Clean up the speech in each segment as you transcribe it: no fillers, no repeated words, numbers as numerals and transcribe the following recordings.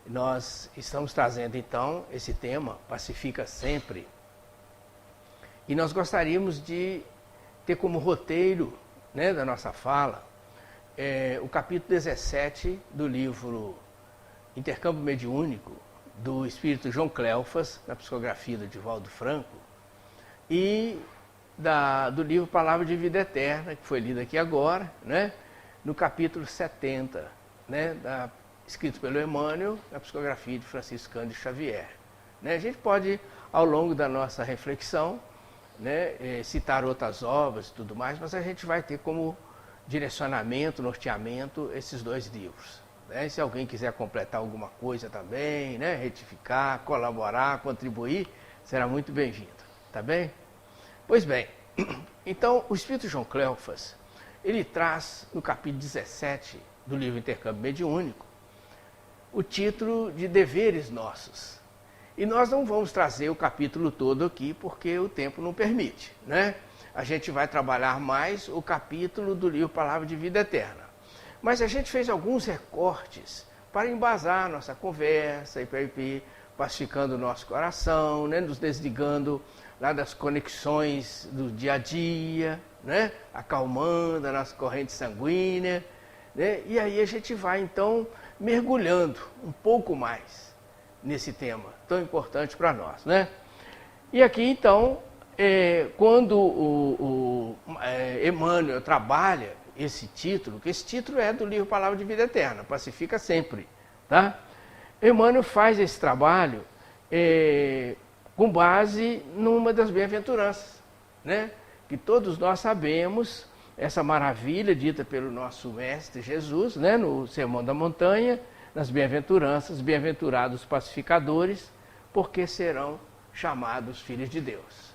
Nós estamos trazendo então esse tema, Pacifica Sempre. E nós gostaríamos de ter como roteiro, né, da nossa fala o capítulo 17 do livro Intercâmbio Mediúnico, do espírito João Cleofas, na psicografia do Divaldo Franco, e do livro Palavra de Vida Eterna, que foi lido aqui agora, né, no capítulo 70, né, escrito pelo Emmanuel, na psicografia de Francisco Cândido Xavier. Né, a gente pode, ao longo da nossa reflexão, né, citar outras obras e tudo mais, mas a gente vai ter como direcionamento, norteamento, esses dois livros. Né? Se alguém quiser completar alguma coisa também, né, retificar, colaborar, contribuir, será muito bem-vindo. Tá bem? Pois bem, então o espírito João Cleofas, ele traz no capítulo 17 do livro Intercâmbio Mediúnico o título de Deveres Nossos. E nós não vamos trazer o capítulo todo aqui porque o tempo não permite, né? A gente vai trabalhar mais o capítulo do livro Palavra de Vida Eterna. Mas a gente fez alguns recortes para embasar a nossa conversa e para ir pacificando o nosso coração, né? Nos desligando lá das conexões do dia a dia, né? Acalmando a nossa corrente sanguínea. Né? E aí a gente vai então mergulhando um pouco mais nesse tema tão importante para nós. Né? E aqui então, quando o Emmanuel trabalha esse título, que esse título é do livro Palavra de Vida Eterna, Pacifica Sempre. Tá? Emmanuel faz esse trabalho com base numa das bem-aventuranças, né? Que todos nós sabemos, essa maravilha dita pelo nosso Mestre Jesus, né? No Sermão da Montanha, nas bem-aventuranças, bem-aventurados pacificadores, porque serão chamados filhos de Deus.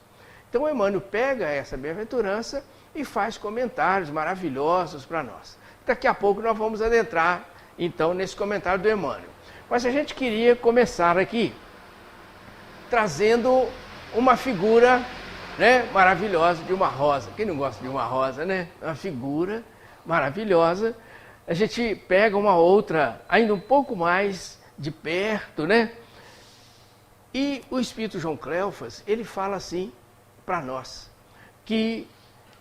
Então Emmanuel pega essa bem-aventurança e faz comentários maravilhosos para nós. Daqui a pouco nós vamos adentrar, então, nesse comentário do Emmanuel. Mas a gente queria começar aqui trazendo uma figura, né, maravilhosa de uma rosa. Quem não gosta de uma rosa, né? Uma figura maravilhosa. A gente pega uma outra, ainda um pouco mais de perto, né? E o espírito João Cleofas, ele fala assim para nós, que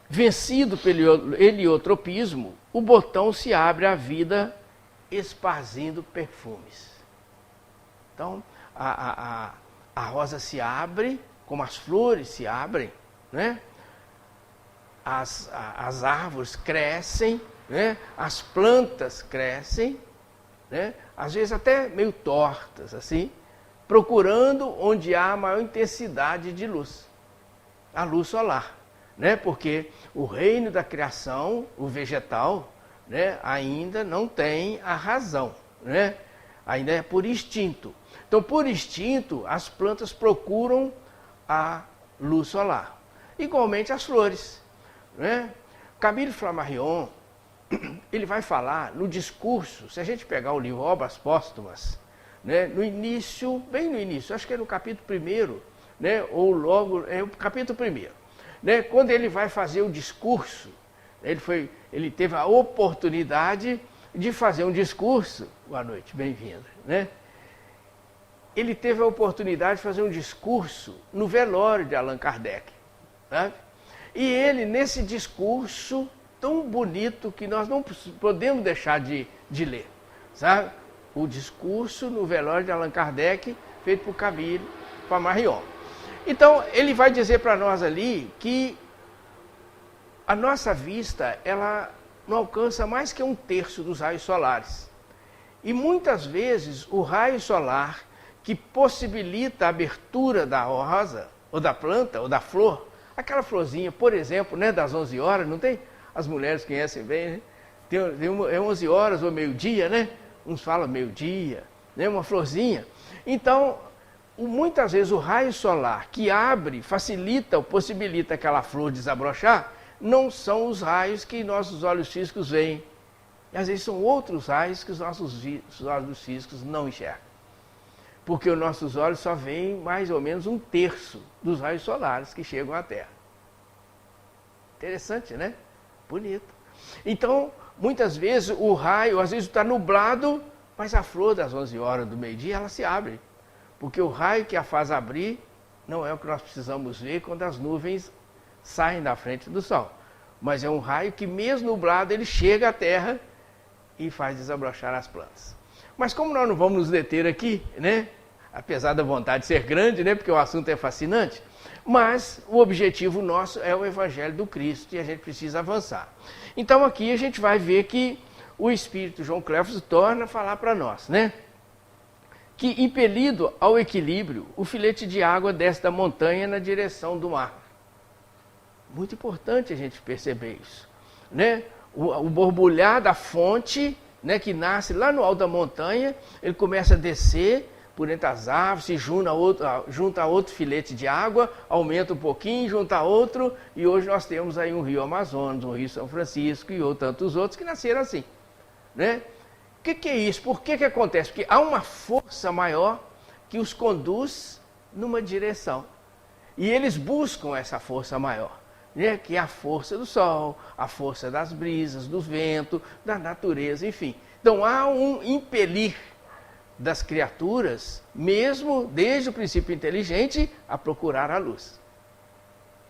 vencido pelo heliotropismo, o botão se abre à vida esparzindo perfumes. Então, a rosa se abre, como as flores se abrem, né? As árvores crescem, né? As plantas crescem, né? Às vezes até meio tortas, assim, procurando onde há maior intensidade de luz, a luz solar, né? Porque o reino da criação, o vegetal, né, ainda não tem a razão, né? Ainda é por instinto. Então, por instinto, as plantas procuram a luz solar. Igualmente as flores. Né? Camille Flammarion, ele vai falar no discurso, se a gente pegar o livro Obras Póstumas, né, no início, bem no início, acho que é no capítulo 1º, né, ou logo, é o capítulo 1º, né, quando ele vai fazer o discurso, ele teve a oportunidade de fazer um discurso, boa noite, bem-vinda, né? Ele teve a oportunidade de fazer um discurso no velório de Allan Kardec. Sabe? E ele, nesse discurso tão bonito que nós não podemos deixar de ler, sabe? O discurso no velório de Allan Kardec, feito por Camille Flammarion. Então, ele vai dizer para nós ali que a nossa vista, ela não alcança mais que 1/3 dos raios solares. E muitas vezes o raio solar que possibilita a abertura da rosa, ou da planta, ou da flor, aquela florzinha, por exemplo, né, das 11 horas, não tem? As mulheres conhecem bem, né? É 11 horas ou meio-dia, né? Uns falam meio-dia, né? Uma florzinha. Então, muitas vezes o raio solar que abre, facilita ou possibilita aquela flor desabrochar, não são os raios que nossos olhos físicos veem. E às vezes são outros raios que os nossos olhos físicos não enxergam. Porque os nossos olhos só veem mais ou menos 1/3 dos raios solares que chegam à Terra. Interessante, né? Bonito. Então, muitas vezes o raio, às vezes está nublado, Mas a flor das 11 horas do meio-dia, ela se abre. Porque o raio que a faz abrir não é o que nós precisamos ver quando as nuvens saem da frente do sol. Mas é um raio que, mesmo nublado, ele chega à terra e faz desabrochar as plantas. Mas como nós não vamos nos deter aqui, né? Apesar da vontade de ser grande, né? Porque o assunto é fascinante, mas o objetivo nosso é o Evangelho do Cristo e a gente precisa avançar. Então aqui a gente vai ver que o Espírito João Cléfos torna a falar para nós, né? Que impelido ao equilíbrio, o filete de água desce da montanha na direção do mar. Muito importante a gente perceber isso, né? O borbulhar da fonte, né, que nasce lá no alto da montanha, ele começa a descer por entre as árvores, se junta a outro filete de água, aumenta um pouquinho, junta a outro, e hoje nós temos aí um rio Amazonas, um rio São Francisco e tantos outros que nasceram assim, né? O que é isso? Por que acontece? Porque há uma força maior que os conduz numa direção. E eles buscam essa força maior, né? Que é a força do sol, a força das brisas, do vento, da natureza, enfim. Então há um impelir das criaturas, mesmo desde o princípio inteligente, a procurar a luz.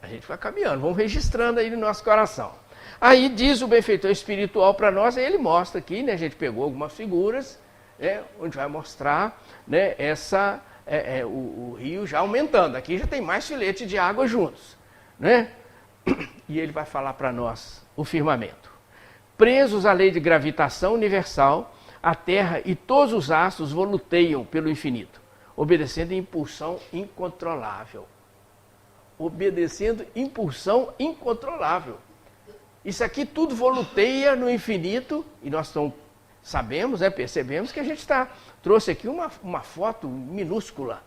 A gente vai caminhando, vamos registrando aí no nosso coração. Aí diz o benfeitor espiritual para nós, aí ele mostra aqui, né, a gente pegou algumas figuras, né, onde vai mostrar, né, o rio já aumentando. Aqui já tem mais filete de água juntos, né? E ele vai falar para nós o firmamento. Presos à lei de gravitação universal, a Terra e todos os astros voluteiam pelo infinito, obedecendo impulsão incontrolável. Obedecendo impulsão incontrolável. Isso aqui tudo voluteia no infinito, e nós sabemos, né, percebemos que a gente trouxe aqui uma foto minúscula,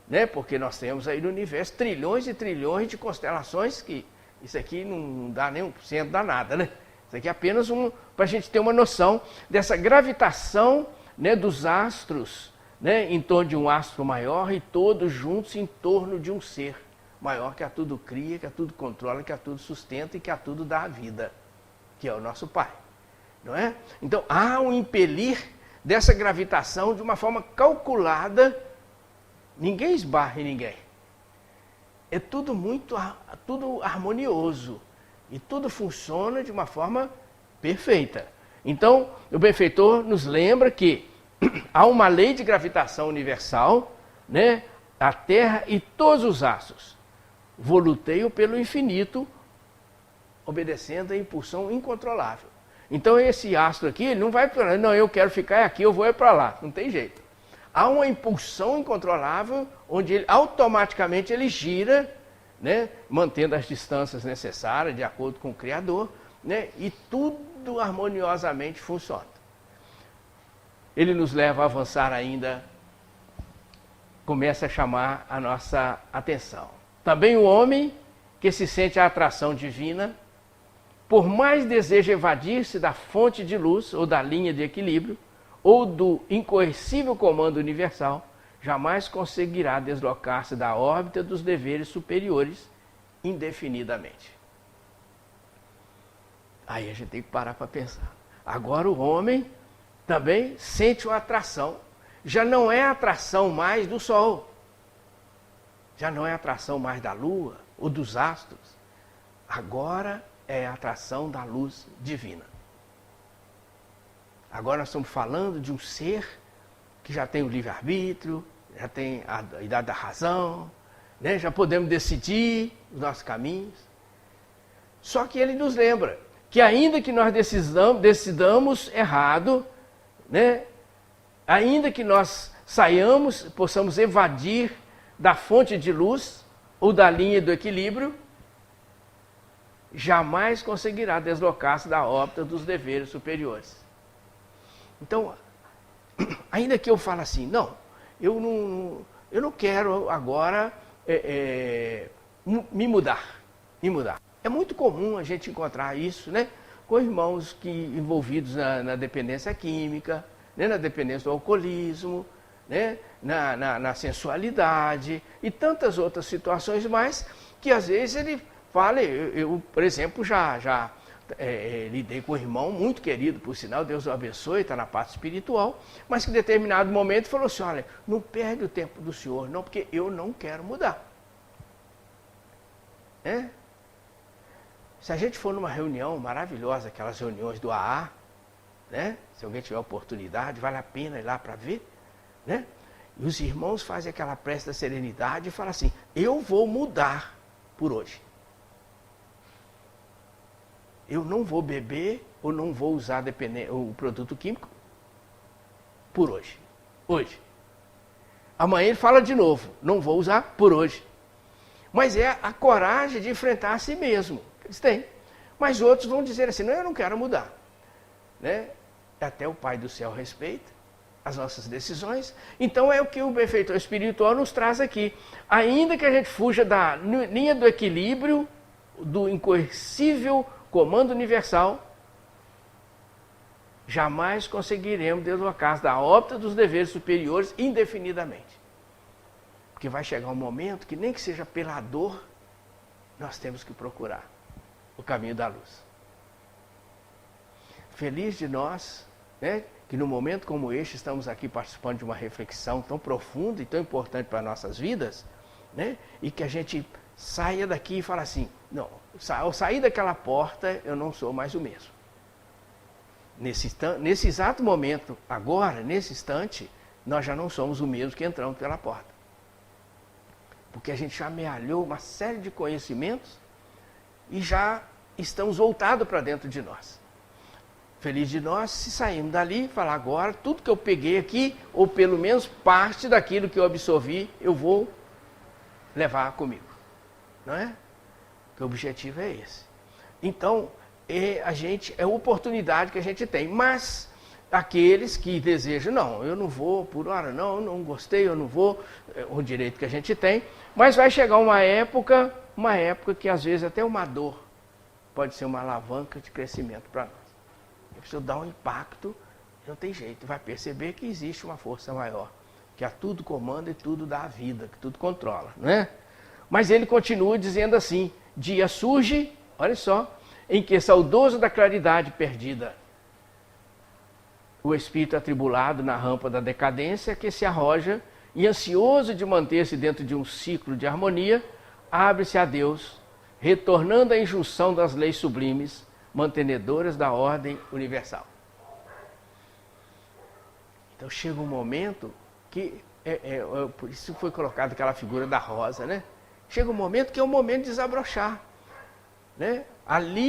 né, porque nós temos aí no universo trilhões e trilhões de constelações, que isso aqui não dá nem 1% da nada, né? Isso aqui é apenas para a gente ter uma noção dessa gravitação, né, dos astros, né, em torno de um astro maior e todos juntos em torno de um ser maior que a tudo cria, que a tudo controla, que a tudo sustenta e que a tudo dá a vida, que é o nosso Pai, não é? Então há um impelir dessa gravitação de uma forma calculada, ninguém esbarra em ninguém. É tudo tudo harmonioso e tudo funciona de uma forma perfeita. Então o benfeitor nos lembra que há uma lei de gravitação universal, né? A Terra e todos os astros voluteiam pelo infinito, obedecendo a impulsão incontrolável. Então esse astro aqui, ele não vai para, não, eu quero ficar aqui, eu vou para lá. Não tem jeito. Há uma impulsão incontrolável, onde ele automaticamente ele gira, né, mantendo as distâncias necessárias, de acordo com o Criador, né, e tudo harmoniosamente funciona. Ele nos leva a avançar ainda, começa a chamar a nossa atenção. Também o homem que se sente a atração divina, por mais deseja evadir-se da fonte de luz ou da linha de equilíbrio, ou do incoercível comando universal, jamais conseguirá deslocar-se da órbita dos deveres superiores indefinidamente. Aí a gente tem que parar para pensar. Agora o homem também sente uma atração. Já não é a atração mais do Sol. Já não é a atração mais da Lua ou dos astros. Agora é a atração da luz divina. Agora nós estamos falando de um ser que já tem o livre-arbítrio, já tem a idade da razão, né? Já podemos decidir os nossos caminhos. Só que ele nos lembra que ainda que nós decidamos errado, né? Ainda que nós possamos evadir da fonte de luz ou da linha do equilíbrio, jamais conseguirá deslocar-se da órbita dos deveres superiores. Então, ainda que eu fale assim, não, eu não quero agora me mudar. É muito comum a gente encontrar isso, né, com irmãos envolvidos na dependência química, né, na dependência do alcoolismo, né, na sensualidade e tantas outras situações mais, que às vezes ele fala, eu por exemplo, já lidei com um irmão muito querido, por sinal, Deus o abençoe, está na parte espiritual, mas que em determinado momento falou assim, olha, não perde o tempo do senhor, não, porque eu não quero mudar. Se a gente for numa reunião maravilhosa, aquelas reuniões do AA, né? Se alguém tiver oportunidade, vale a pena ir lá para ver, né? E os irmãos fazem aquela prece da serenidade e falam assim, eu vou mudar por hoje. Eu não vou beber ou não vou usar o produto químico por hoje. Hoje. Amanhã ele fala de novo, não vou usar por hoje. Mas é a coragem de enfrentar a si mesmo. Eles têm. Mas outros vão dizer assim, não, eu não quero mudar. Né? Até o Pai do Céu respeita as nossas decisões. Então é o que o benfeitor espiritual nos traz aqui. Ainda que a gente fuja da linha do equilíbrio, do incoercível comando universal, jamais conseguiremos deslocar da órbita dos deveres superiores indefinidamente. Porque vai chegar um momento que nem que seja pela dor, nós temos que procurar o caminho da luz. Feliz de nós, né, que no momento como este estamos aqui participando de uma reflexão tão profunda e tão importante para nossas vidas, né, e que a gente saia daqui e fale assim, não, ao sair daquela porta eu não sou mais o mesmo. Nesse exato momento, agora, nesse instante, nós já não somos o mesmo que entramos pela porta. Porque a gente já amealhou uma série de conhecimentos e já estamos voltados para dentro de nós. Feliz de nós se sairmos dali e falar agora, tudo que eu peguei aqui, ou pelo menos parte daquilo que eu absorvi, eu vou levar comigo. Não é? Porque o objetivo é esse. Então, é a oportunidade que a gente tem. Mas aqueles que desejam, não, eu não vou por hora, não gostei, eu não vou, é o direito que a gente tem. Mas vai chegar uma época que às vezes até uma dor pode ser uma alavanca de crescimento para nós. A pessoa dá um impacto, não tem jeito, vai perceber que existe uma força maior, que a tudo comanda e tudo dá a vida, que tudo controla, não é? Mas ele continua dizendo assim, dia surge, olha só, em que saudoso da claridade perdida, o espírito atribulado na rampa da decadência que se arroja e ansioso de manter-se dentro de um ciclo de harmonia, abre-se a Deus, retornando à injunção das leis sublimes, mantenedoras da ordem universal. Então chega um momento que, por isso foi colocada aquela figura da rosa, né? Chega um momento que é o momento de desabrochar. Né?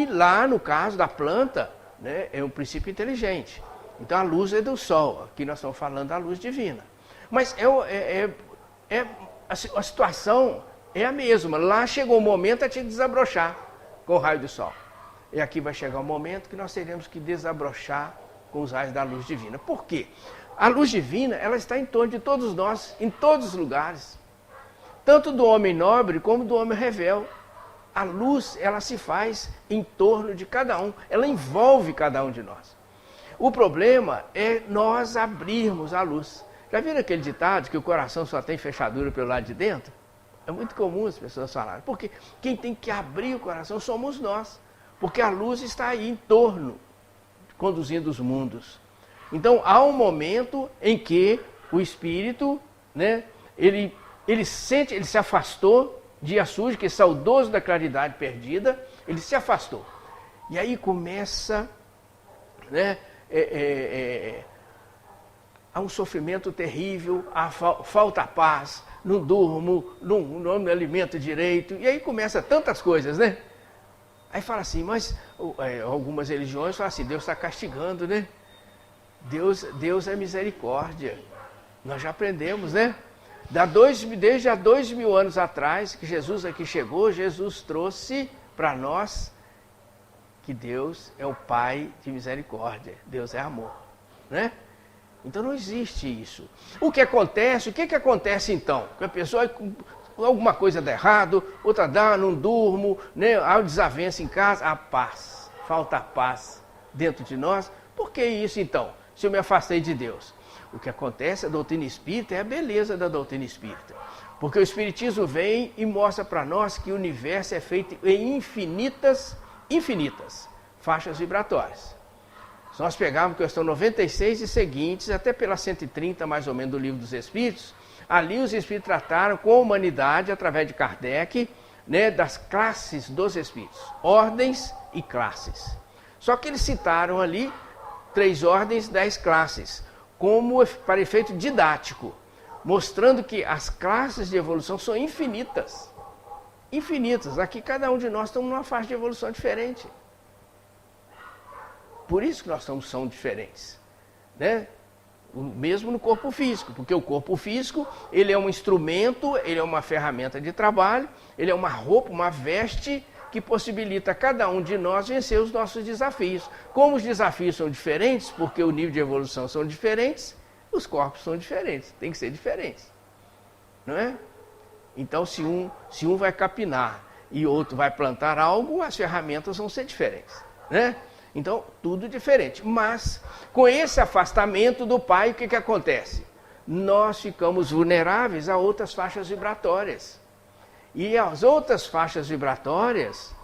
Lá no caso da planta, né, é um princípio inteligente. Então a luz é do sol, aqui nós estamos falando da luz divina. Mas a situação é a mesma. Lá chegou o momento de desabrochar com o raio do sol. E aqui vai chegar o momento que nós teremos que desabrochar com os raios da luz divina. Por quê? A luz divina, ela está em torno de todos nós, em todos os lugares. Tanto do homem nobre como do homem rebelde. A luz, ela se faz em torno de cada um, ela envolve cada um de nós. O problema é nós abrirmos a luz. Já viram aquele ditado que o coração só tem fechadura pelo lado de dentro? É muito comum as pessoas falarem, porque quem tem que abrir o coração somos nós. Porque a luz está aí em torno, conduzindo os mundos. Então há um momento em que o espírito, né, ele se afastou, dia surge, que é saudoso da claridade perdida, ele se afastou. E aí começa, né, há um sofrimento terrível, falta paz, não durmo, não me alimento direito, e aí começa tantas coisas, né? Aí fala assim, mas algumas religiões falam assim, Deus está castigando, né? Deus é misericórdia. Nós já aprendemos, né? Desde há 2000 anos atrás, que Jesus aqui chegou, Jesus trouxe para nós que Deus é o Pai de misericórdia, Deus é amor, né? Então não existe isso. O que acontece então? Que a pessoa, alguma coisa dá errado, outra não durmo, né? Há desavença em casa, há paz, falta paz dentro de nós. Por que isso então, se eu me afastei de Deus? O que acontece, a doutrina espírita é a beleza da doutrina espírita. Porque o espiritismo vem e mostra para nós que o universo é feito em infinitas faixas vibratórias. Se nós pegarmos a questão 96 e seguintes, até pela 130 mais ou menos do Livro dos Espíritos, ali os Espíritos trataram com a humanidade, através de Kardec, né, das classes dos Espíritos, ordens e classes. Só que eles citaram ali 3 ordens, 10 classes, como para efeito didático, mostrando que as classes de evolução são infinitas. Infinitas. Aqui cada um de nós estamos numa faixa de evolução diferente. Por isso que nós são diferentes, né? Mesmo no corpo físico, porque o corpo físico, ele é um instrumento, ele é uma ferramenta de trabalho, ele é uma roupa, uma veste que possibilita a cada um de nós vencer os nossos desafios. Como os desafios são diferentes, porque o nível de evolução são diferentes, os corpos são diferentes, tem que ser diferentes, não é? Então, se um vai capinar e outro vai plantar algo, as ferramentas vão ser diferentes, né? Então, tudo diferente. Mas, com esse afastamento do Pai, o que acontece? Nós ficamos vulneráveis a outras faixas vibratórias. E as outras faixas vibratórias,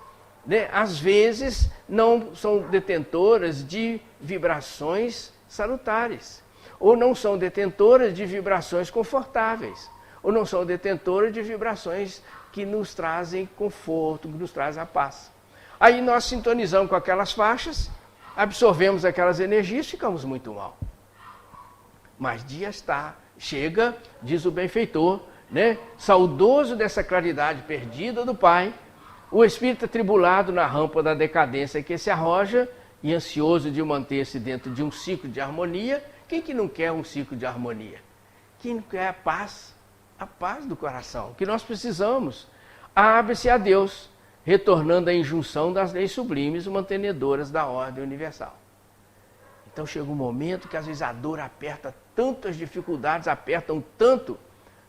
né, às vezes, não são detentoras de vibrações salutares. Ou não são detentoras de vibrações confortáveis. Ou não são detentoras de vibrações que nos trazem conforto, que nos trazem a paz. Aí nós sintonizamos com aquelas faixas, absorvemos aquelas energias e ficamos muito mal. Mas dia chega, diz o benfeitor, né, saudoso dessa claridade perdida do Pai, o espírito atribulado na rampa da decadência que se arroja e ansioso de manter-se dentro de um ciclo de harmonia. Quem que não quer um ciclo de harmonia? Quem não quer a paz do coração, que nós precisamos. Abre-se a Deus, retornando à injunção das leis sublimes mantenedoras da ordem universal. Então chega um momento que às vezes a dor aperta tanto, as dificuldades apertam tanto,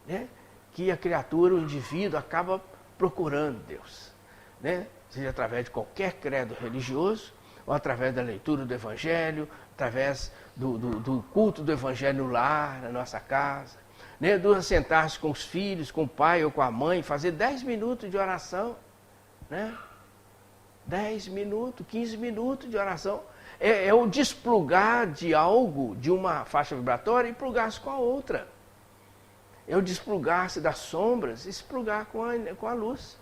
né, que a criatura, o indivíduo, acaba procurando Deus, né? Seja através de qualquer credo religioso, ou através da leitura do Evangelho, através do culto do Evangelho no lar, na nossa casa, né? Do sentar-se com os filhos, com o pai ou com a mãe, fazer 10 minutos de oração, né? 10 minutos, 15 minutos de oração. É o desplugar de algo, de uma faixa vibratória, e plugar-se com a outra. É o desplugar-se das sombras e se plugar com a luz.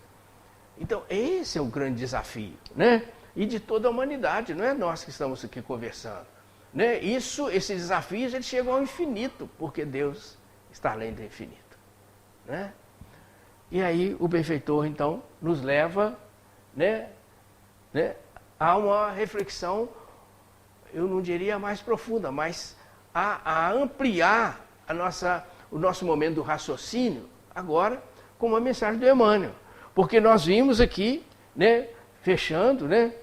Então, esse é o grande desafio, né? E de toda a humanidade, não é nós que estamos aqui conversando, né? Esses desafios, eles chegam ao infinito, porque Deus está além do infinito, né? E aí o benfeitor, então, nos leva, né, a uma reflexão, eu não diria mais profunda, mas a ampliar o nosso momento do raciocínio, agora, com uma mensagem do Emmanuel. Porque nós vimos aqui, né, fechando, né,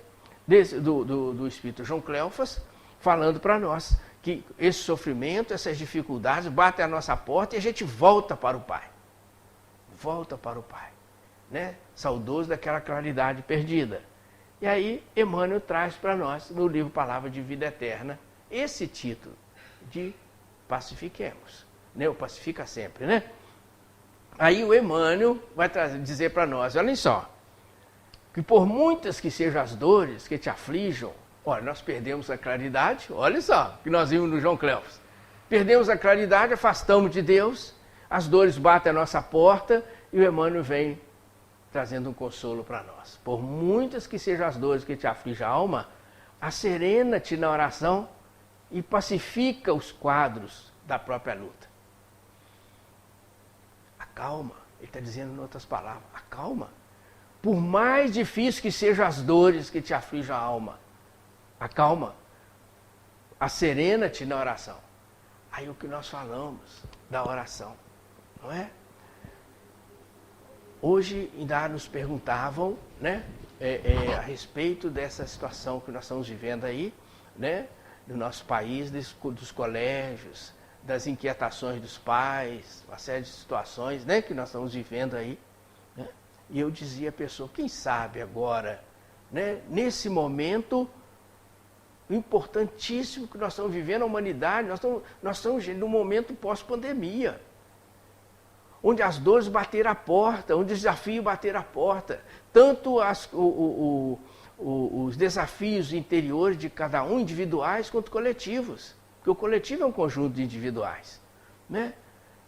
do Espírito João Cleofas, falando para nós que esse sofrimento, essas dificuldades batem à nossa porta e a gente volta para o Pai. Volta para o Pai, né? Saudoso daquela claridade perdida. E aí Emmanuel traz para nós, no livro Palavra de Vida Eterna, esse título de Pacifiquemos, né? O Pacifica Sempre, né? Aí o Emmanuel vai dizer para nós, olhem só, que por muitas que sejam as dores que te aflijam, olha, nós perdemos a claridade, olha só, que nós vimos no João Cleofas. Perdemos a claridade, afastamos de Deus, as dores batem à nossa porta e o Emmanuel vem trazendo um consolo para nós. Por muitas que sejam as dores que te afligem a alma, acerena-te na oração e pacifica os quadros da própria luta. Acalma, ele está dizendo em outras palavras, acalma. Por mais difícil que sejam as dores que te afligem a alma, acalma, acerena-te na oração. Aí o que nós falamos da oração, não é? Hoje ainda nos perguntavam, né, a respeito dessa situação que nós estamos vivendo aí, né, no nosso país, dos colégios, das inquietações dos pais, uma série de situações, né, que nós estamos vivendo aí, né? E eu dizia à pessoa, quem sabe agora, né, nesse momento importantíssimo que nós estamos vivendo, a humanidade, nós estamos num momento pós-pandemia, onde as dores bateram a porta, onde os desafios bateram a porta, tanto os desafios interiores de cada um, individuais quanto coletivos. Porque o coletivo é um conjunto de individuais, né?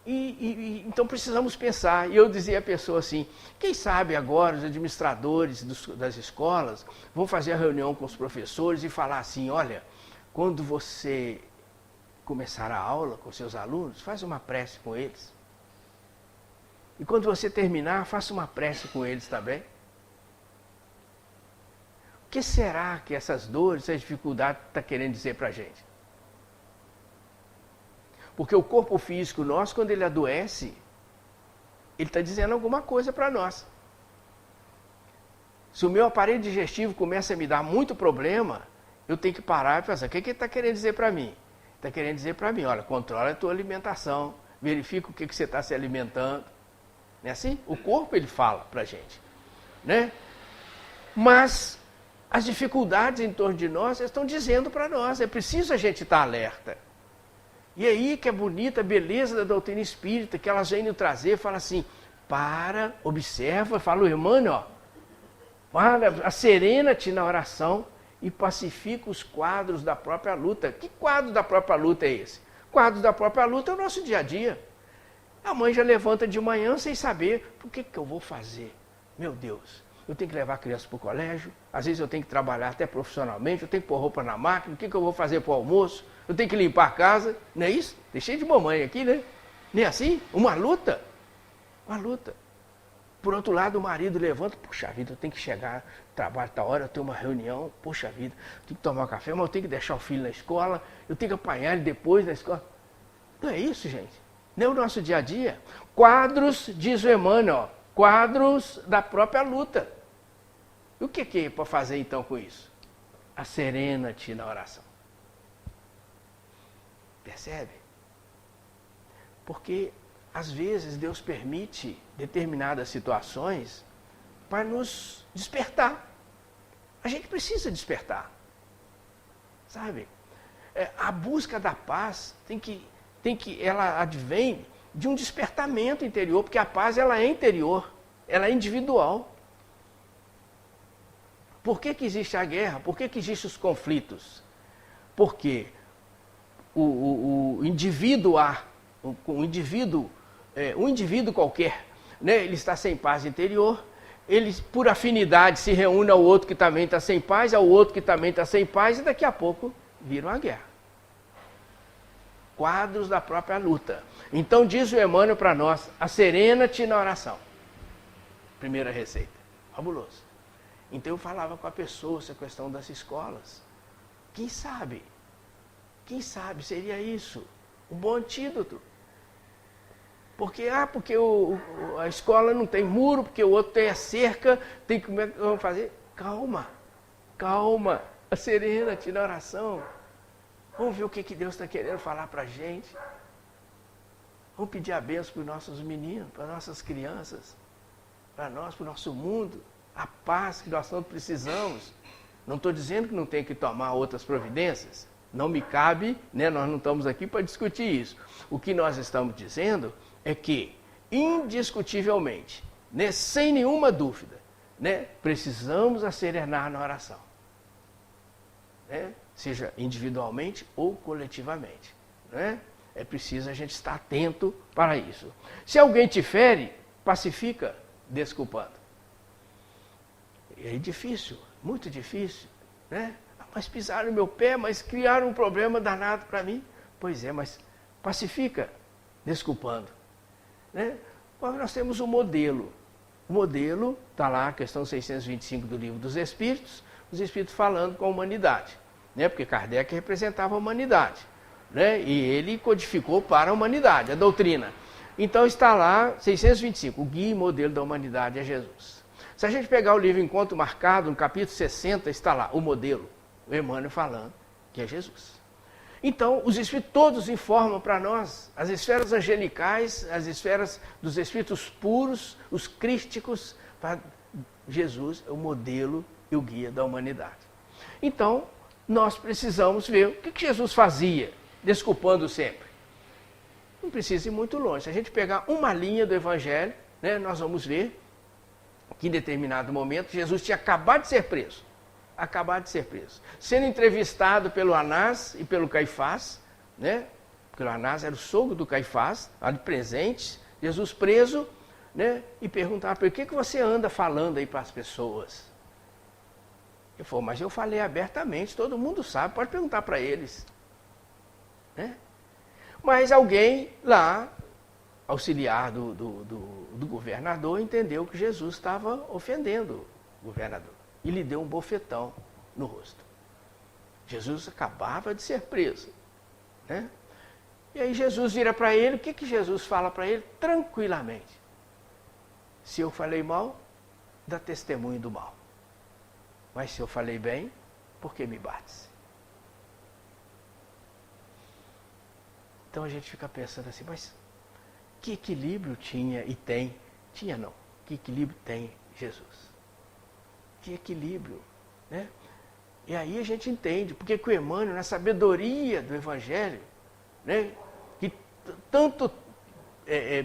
Então precisamos pensar. E eu dizia à pessoa assim, quem sabe agora os administradores das escolas vão fazer a reunião com os professores e falar assim, olha, quando você começar a aula com seus alunos, faz uma prece com eles. E quando você terminar, faça uma prece com eles também. O que será que essas dores, essas dificuldades estão querendo dizer para a gente? Porque o corpo físico nosso, quando ele adoece, ele está dizendo alguma coisa para nós. Se o meu aparelho digestivo começa a me dar muito problema, eu tenho que parar e pensar, o que ele está querendo dizer para mim? Está querendo dizer para mim, olha, controla a tua alimentação, verifica o que você está se alimentando. Não é assim? O corpo ele fala para a gente, né? Mas as dificuldades em torno de nós estão dizendo para nós, é preciso a gente estar alerta. E aí que é bonita a beleza da doutrina espírita, que elas vêm nos trazer, fala assim, para, observa, fala o Emmanuel, ó, para, acerena-te na oração e pacifica os quadros da própria luta. Que quadro da própria luta é esse? Quadro da própria luta é o nosso dia a dia. A mãe já levanta de manhã sem saber, o que eu vou fazer? Meu Deus, eu tenho que levar a criança para o colégio, às vezes eu tenho que trabalhar até profissionalmente, eu tenho que pôr roupa na máquina, o que eu vou fazer para o almoço? Eu tenho que limpar a casa, não é isso? Tem cheio de mamãe aqui, né? Nem assim? Uma luta. Uma luta. Por outro lado, o marido levanta, puxa vida, eu tenho que chegar, trabalho tal hora, eu tenho uma reunião, puxa vida, eu tenho que tomar um café, mas eu tenho que deixar o filho na escola, eu tenho que apanhar ele depois na escola. Não é isso, gente. Não é o nosso dia a dia. Quadros, diz o Emmanuel, quadros da própria luta. E o que é para fazer então com isso? Acerena-te na oração. Percebe? Porque às vezes Deus permite determinadas situações para nos despertar. A gente precisa despertar. Sabe? A busca da paz ela advém de um despertamento interior, porque a paz ela é interior, ela é individual. Por que existe a guerra? Por que existem os conflitos? Porque o indivíduo qualquer, né, ele está sem paz interior, ele por afinidade se reúne ao outro que também está sem paz, ao outro que também está sem paz, e daqui a pouco vira uma guerra. Quadros da própria luta. Então diz o Emmanuel para nós, acerena-te na oração. Primeira receita. Fabuloso. Então eu falava com a pessoa essa questão das escolas. Quem sabe seria isso um bom antídoto. Porque a escola não tem muro, porque o outro tem a cerca, tem como é que vamos fazer? Calma, acerena-te na oração. Vamos ver o que Deus está querendo falar para a gente. Vamos pedir a bênção para os nossos meninos, para as nossas crianças, para nós, para o nosso mundo, a paz que nós tanto precisamos. Não estou dizendo que não tem que tomar outras providências, não me cabe, né? Nós não estamos aqui para discutir isso. O que nós estamos dizendo é que, indiscutivelmente, né, sem nenhuma dúvida, né, precisamos acerenar na oração. Né? Seja individualmente ou coletivamente. Né? É preciso a gente estar atento para isso. Se alguém te fere, pacifica, desculpando. É difícil, muito difícil. Né? Mas pisaram no meu pé, mas criaram um problema danado para mim. Pois é, mas pacifica, desculpando. Né? Nós temos um modelo. O modelo, está lá, a questão 625 do Livro dos Espíritos, os Espíritos falando com a humanidade. Né? Porque Kardec representava a humanidade. Né? E ele codificou para a humanidade, a doutrina. Então está lá, 625, o guia e modelo da humanidade é Jesus. Se a gente pegar o livro Encontro Marcado, no capítulo 60, está lá, o modelo, o Emmanuel falando, que é Jesus. Então, os Espíritos todos informam para nós, as esferas angelicais, as esferas dos Espíritos puros, os crísticos, para Jesus é o modelo e o guia da humanidade. Então, nós precisamos ver o que Jesus fazia, desculpando sempre. Não precisa ir muito longe. Se a gente pegar uma linha do Evangelho, né, nós vamos ver que em determinado momento Jesus tinha acabado de ser preso. acabado de ser preso. Sendo entrevistado pelo Anás e pelo Caifás, né? Porque o Anás era o sogro do Caifás, ali presente, Jesus preso, né? E perguntava, por que você anda falando aí para as pessoas? Ele falou, mas eu falei abertamente, todo mundo sabe, pode perguntar para eles. Né? Mas alguém lá, auxiliar do governador, entendeu que Jesus estava ofendendo o governador. E lhe deu um bofetão no rosto. Jesus acabava de ser preso. Né? E aí Jesus vira para ele, o que Jesus fala para ele? Tranquilamente. Se eu falei mal, dá testemunho do mal. Mas se eu falei bem, por que me bates? Então a gente fica pensando assim, mas que equilíbrio tinha e tem? Tinha não. Que equilíbrio tem Jesus? Que equilíbrio, né? E aí a gente entende, porque que o Emmanuel, na sabedoria do Evangelho, né, que tanto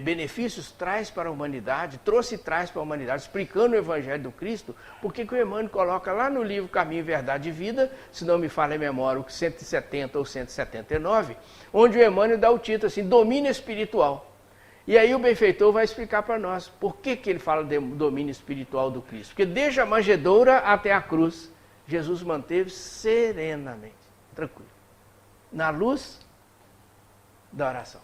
benefícios traz para a humanidade, trouxe e traz para a humanidade, explicando o Evangelho do Cristo, porque que o Emmanuel coloca lá no livro Caminho, Verdade e Vida, se não me falha a memória, o 170 ou 179, onde o Emmanuel dá o título assim, domínio espiritual. E aí o benfeitor vai explicar para nós por que ele fala de domínio espiritual do Cristo. Porque desde a manjedoura até a cruz, Jesus manteve serenamente, tranquilo, na luz da oração.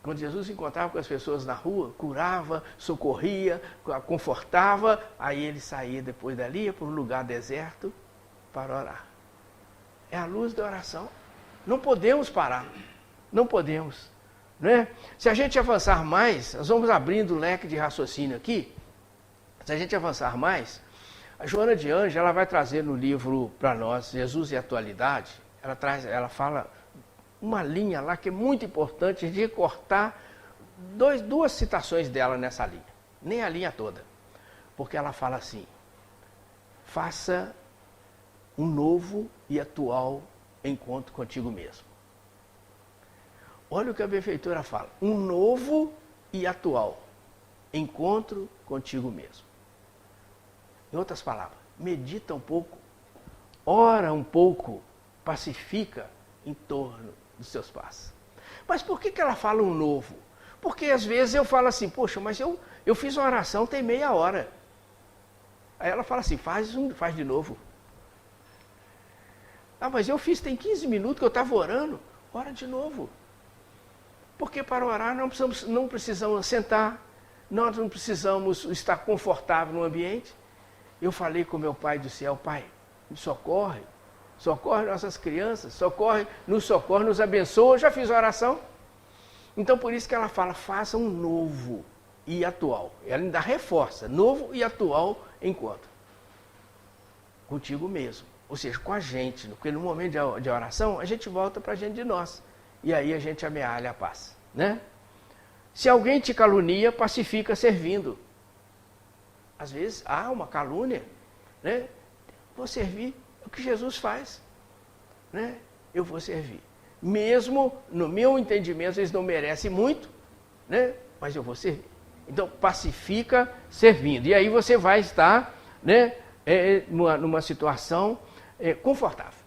Quando Jesus encontrava com as pessoas na rua, curava, socorria, confortava, aí ele saía depois dali, ia para um lugar deserto para orar. É a luz da oração. Não podemos parar, não podemos. Né? Se a gente avançar mais, nós vamos abrindo o leque de raciocínio aqui, se a gente avançar mais, a Joana de Ângeles, ela vai trazer no livro para nós, Jesus e a Atualidade, ela fala uma linha lá que é muito importante de recortar duas citações dela nessa linha, nem a linha toda, porque ela fala assim, faça um novo e atual encontro contigo mesmo. Olha o que a benfeitora fala, um novo e atual encontro contigo mesmo. Em outras palavras, medita um pouco, ora um pouco, pacifica em torno dos seus passos. Mas por que ela fala um novo? Porque às vezes eu falo assim, poxa, mas eu fiz uma oração tem meia hora. Aí ela fala assim, faz de novo. Ah, mas eu fiz tem 15 minutos que eu estava orando, ora de novo. Porque para orar não precisamos sentar, nós não precisamos estar confortável no ambiente. Eu falei com meu Pai do céu, Pai, me socorre nossas crianças, nos socorre, nos abençoa, eu já fiz a oração. Então por isso que ela fala, faça um novo e atual. Ela ainda reforça, novo e atual encontro. Contigo mesmo, ou seja, com a gente, porque no momento de oração, a gente volta para a gente de nós. E aí a gente amealha a paz, né? Se alguém te calunia, pacifica servindo. Às vezes há uma calúnia, né? Vou servir, é o que Jesus faz, né? Eu vou servir. Mesmo no meu entendimento, eles não merecem muito, né? Mas eu vou servir. Então, pacifica servindo. E aí você vai estar, né? Numa situação confortável,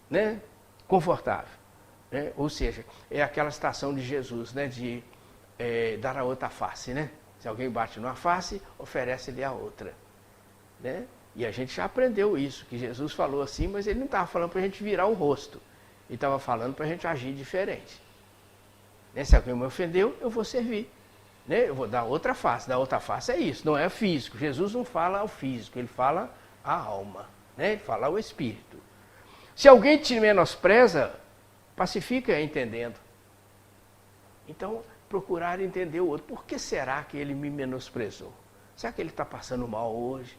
né? Confortável. Ou seja, é aquela situação de Jesus, né, de dar a outra face, né? Se alguém bate numa face, oferece-lhe a outra, né? E a gente já aprendeu isso, que Jesus falou assim, mas ele não estava falando para a gente virar o rosto, ele estava falando para a gente agir diferente. Né? Se alguém me ofendeu, eu vou servir, né? Eu vou dar outra face é isso, não é físico. Jesus não fala ao físico, ele fala à alma, né? Ele fala ao espírito. Se alguém te menospreza, pacifica entendendo. Então, procurar entender o outro. Por que será que ele me menosprezou? Será que ele está passando mal hoje?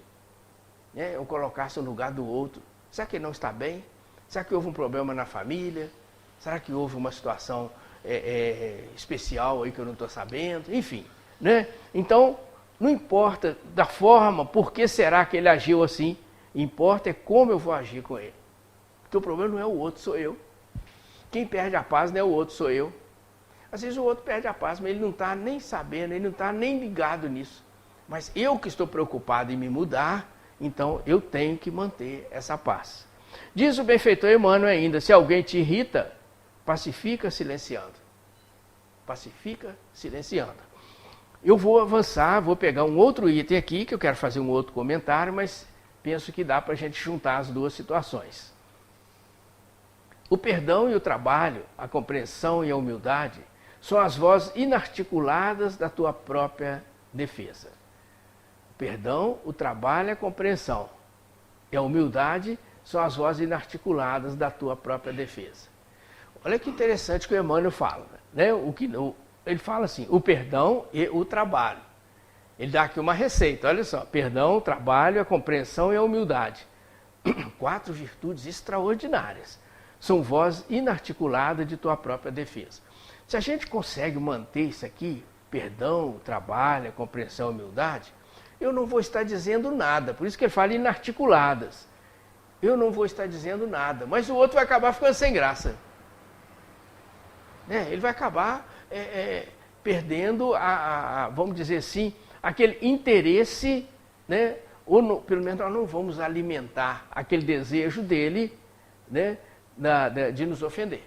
Eu colocar-se no lugar do outro. Será que ele não está bem? Será que houve um problema na família? Será que houve uma situação especial aí que eu não estou sabendo? Enfim, né? Então, não importa da forma, por que será que ele agiu assim? Importa é como eu vou agir com ele. Porque o problema não é o outro, sou eu. Quem perde a paz não é o outro, sou eu. Às vezes o outro perde a paz, mas ele não está nem sabendo, ele não está nem ligado nisso. Mas eu que estou preocupado em me mudar, Então eu tenho que manter essa paz. Diz o benfeitor Emmanuel ainda, se alguém te irrita, pacifica silenciando. Pacifica silenciando. Eu vou avançar, vou pegar um outro item aqui, que eu quero fazer um outro comentário, mas penso que dá para a gente juntar as duas situações. O perdão e o trabalho, a compreensão e a humildade, são as vozes inarticuladas da tua própria defesa. O perdão, o trabalho e a compreensão. E a humildade são as vozes inarticuladas da tua própria defesa. Olha que interessante que o Emmanuel fala, né? Ele fala assim, o perdão e o trabalho. Ele dá aqui uma receita, olha só, perdão, o trabalho, a compreensão e a humildade. 4 virtudes extraordinárias. São vozes inarticuladas de tua própria defesa. Se a gente consegue manter isso aqui, perdão, o trabalho, a compreensão e a humildade, eu não vou estar dizendo nada, por isso que ele fala inarticuladas. Eu não vou estar dizendo nada, mas o outro vai acabar ficando sem graça. Ele vai acabar perdendo, vamos dizer assim, aquele interesse, né? Ou pelo menos nós não vamos alimentar aquele desejo dele, né? De nos ofender.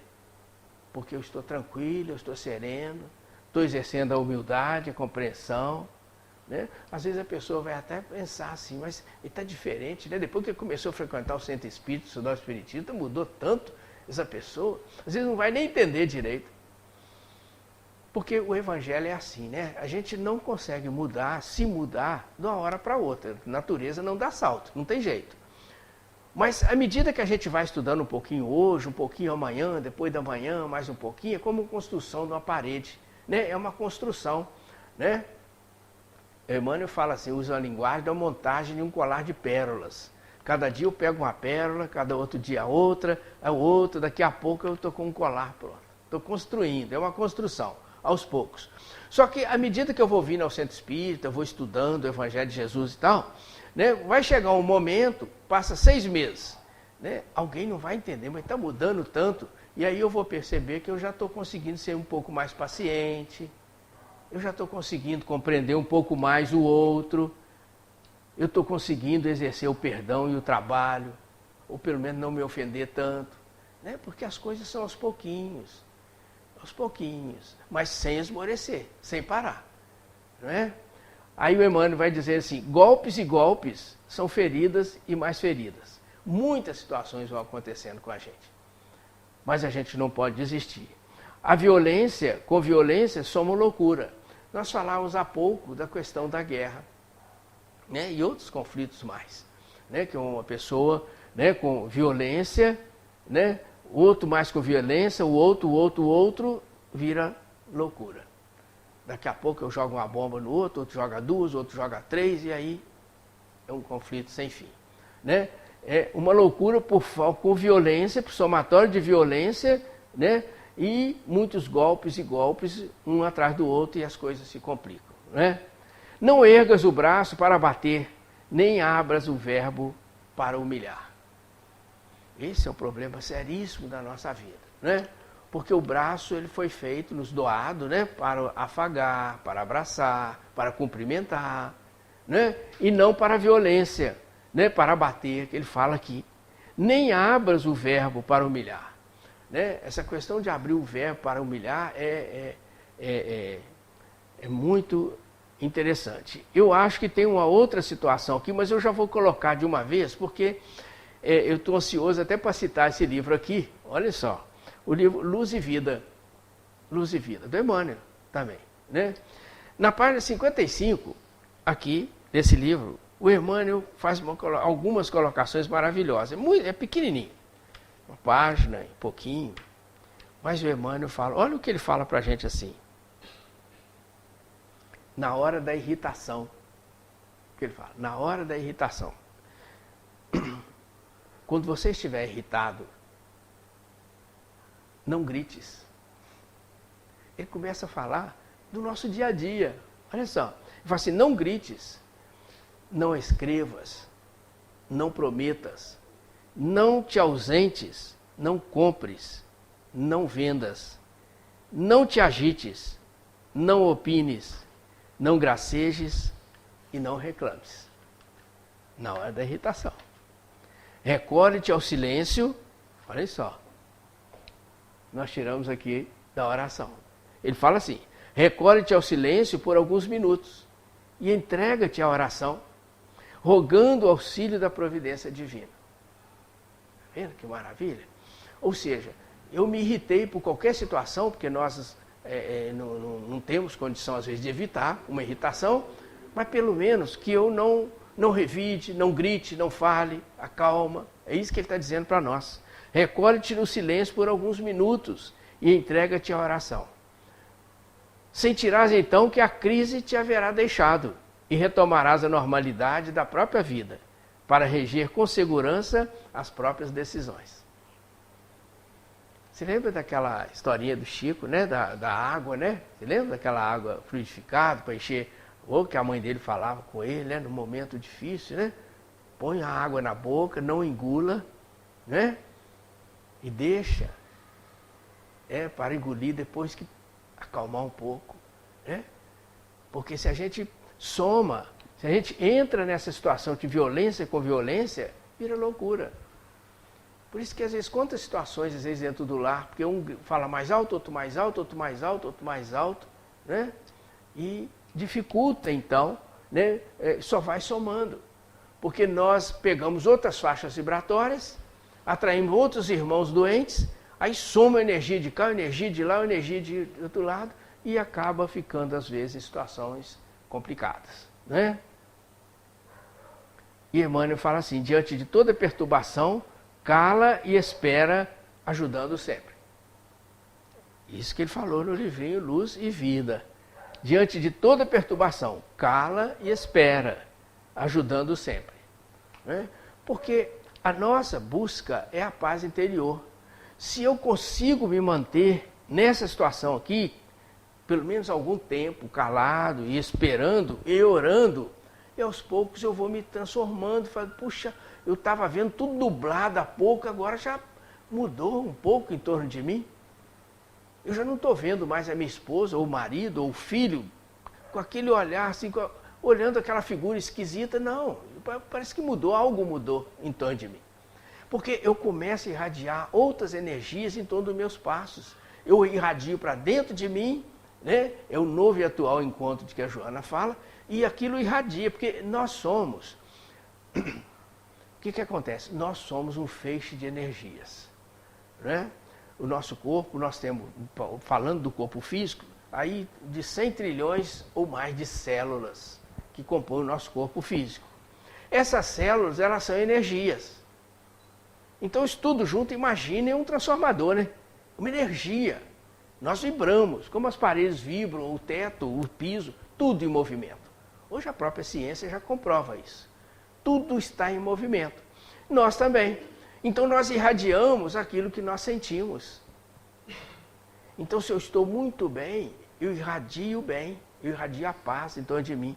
Porque eu estou tranquilo, eu estou sereno, estou exercendo a humildade, a compreensão. Né? Às vezes a pessoa vai até pensar assim, mas ele está diferente, né? Depois que ele começou a frequentar o centro espírita, estudar o espiritismo, mudou tanto essa pessoa, às vezes não vai nem entender direito. Porque o evangelho é assim, né? A gente não consegue mudar, se mudar, de uma hora para outra. A natureza não dá salto, não tem jeito. Mas à medida que a gente vai estudando um pouquinho hoje, um pouquinho amanhã, depois da manhã, mais um pouquinho, é como a construção de uma parede, né? É uma construção, né? Emmanuel fala assim, usa a linguagem da montagem de um colar de pérolas. Cada dia eu pego uma pérola, cada outro dia outra, daqui a pouco eu estou com um colar pronto. Estou construindo, é uma construção, aos poucos. Só que à medida que eu vou vindo ao centro espírita, eu vou estudando o Evangelho de Jesus e tal, né, vai chegar um momento, passa 6 meses, né, alguém não vai entender, mas está mudando tanto, e aí eu vou perceber que eu já estou conseguindo ser um pouco mais paciente, eu já estou conseguindo compreender um pouco mais o outro, eu estou conseguindo exercer o perdão e o trabalho, ou pelo menos não me ofender tanto, né? Porque as coisas são aos pouquinhos, mas sem esmorecer, sem parar. Não é? Aí o Emmanuel vai dizer assim, golpes e golpes são feridas e mais feridas. Muitas situações vão acontecendo com a gente, mas a gente não pode desistir. A violência, com violência, somos loucura. Nós falávamos há pouco da questão da guerra, né, e outros conflitos mais. Né, que uma pessoa, né, com violência, né, outro mais com violência, o outro vira loucura. Daqui a pouco eu jogo uma bomba no outro joga 2, outro joga 3, e aí é um conflito sem fim. Né? É uma loucura com violência, por somatório de violência, né? E muitos golpes e golpes, um atrás do outro, e as coisas se complicam. Né? Não ergas o braço para bater, nem abras o verbo para humilhar. Esse é o problema seríssimo da nossa vida. Né? Porque o braço ele foi feito, nos doado, né? Para afagar, para abraçar, para cumprimentar, né? E não para a violência, né? Para bater, que ele fala aqui. Nem abras o verbo para humilhar. Né? Essa questão de abrir o verbo para humilhar é muito interessante. Eu acho que tem uma outra situação aqui, mas eu já vou colocar de uma vez, porque eu estou ansioso até para citar esse livro aqui. Olha só, o livro Luz e Vida, do Emmanuel também. Né? Na página 55, aqui, desse livro, o Emmanuel faz algumas colocações maravilhosas. É pequenininho. Uma página, um pouquinho, mas o Emmanuel fala, olha o que ele fala para a gente assim, na hora da irritação, o que ele fala, na hora da irritação, quando você estiver irritado, não grites. Ele começa a falar do nosso dia a dia, olha só, ele fala assim, não grites, não escrevas, não prometas, não te ausentes, não compres, não vendas, não te agites, não opines, não gracejes e não reclames. na hora da irritação. Recolhe-te ao silêncio, olha só, nós tiramos aqui da oração. Ele fala assim, recolhe-te ao silêncio por alguns minutos e entrega-te à oração, rogando o auxílio da providência divina. Tá vendo que maravilha? Ou seja, eu me irritei por qualquer situação, porque nós não temos condição, às vezes, de evitar uma irritação, mas pelo menos que eu não revide, não grite, não fale, acalma. É isso que ele está dizendo para nós. Recolhe-te no silêncio por alguns minutos e entrega-te à oração. Sentirás então que a crise te haverá deixado e retomarás a normalidade da própria vida, para reger com segurança as próprias decisões. Você lembra daquela historinha do Chico, né? Da água, né? Você lembra daquela água fluidificada para encher, ou que a mãe dele falava com ele, né? No momento difícil, né? Põe a água na boca, não engula, né? E deixa, para engolir depois que acalmar um pouco, né? Porque se a gente se a gente entra nessa situação de violência com violência, vira loucura. Por isso que às vezes, quantas situações, às vezes dentro do lar, porque um fala mais alto, outro mais alto, outro mais alto, outro mais alto, né? E dificulta então, né? Só vai somando. Porque nós pegamos outras faixas vibratórias, atraímos outros irmãos doentes, aí soma a energia de cá, a energia de lá, a energia de outro lado, e acaba ficando, às vezes, em situações complicadas, né? E Emmanuel fala assim, diante de toda perturbação, cala e espera, ajudando sempre. Isso que ele falou no livrinho Luz e Vida. Diante de toda perturbação, cala e espera, ajudando sempre. Né? Porque a nossa busca é a paz interior. Se eu consigo me manter nessa situação aqui, pelo menos algum tempo, calado e esperando e orando, e aos poucos eu vou me transformando, falando, puxa, eu estava vendo tudo nublado há pouco, agora já mudou um pouco em torno de mim. Eu já não estou vendo mais a minha esposa, ou o marido, ou o filho, com aquele olhar, assim, olhando aquela figura esquisita. Não, parece que mudou, algo mudou em torno de mim. Porque eu começo a irradiar outras energias em torno dos meus passos. Eu irradio para dentro de mim, né? É o novo e atual encontro de que a Joana fala, e aquilo irradia, porque nós somos... O que acontece? Nós somos um feixe de energias, né? O nosso corpo, nós temos, falando do corpo físico, aí de 100 trilhões ou mais de células que compõem o nosso corpo físico. Essas células, elas são energias. Então, isso tudo junto, imaginem um transformador, né? Uma energia. Nós vibramos, como as paredes vibram, o teto, o piso, tudo em movimento. Hoje a própria ciência já comprova isso. Tudo está em movimento. Nós também. Então nós irradiamos aquilo que nós sentimos. Então se eu estou muito bem, eu irradio bem, eu irradio a paz em torno de mim.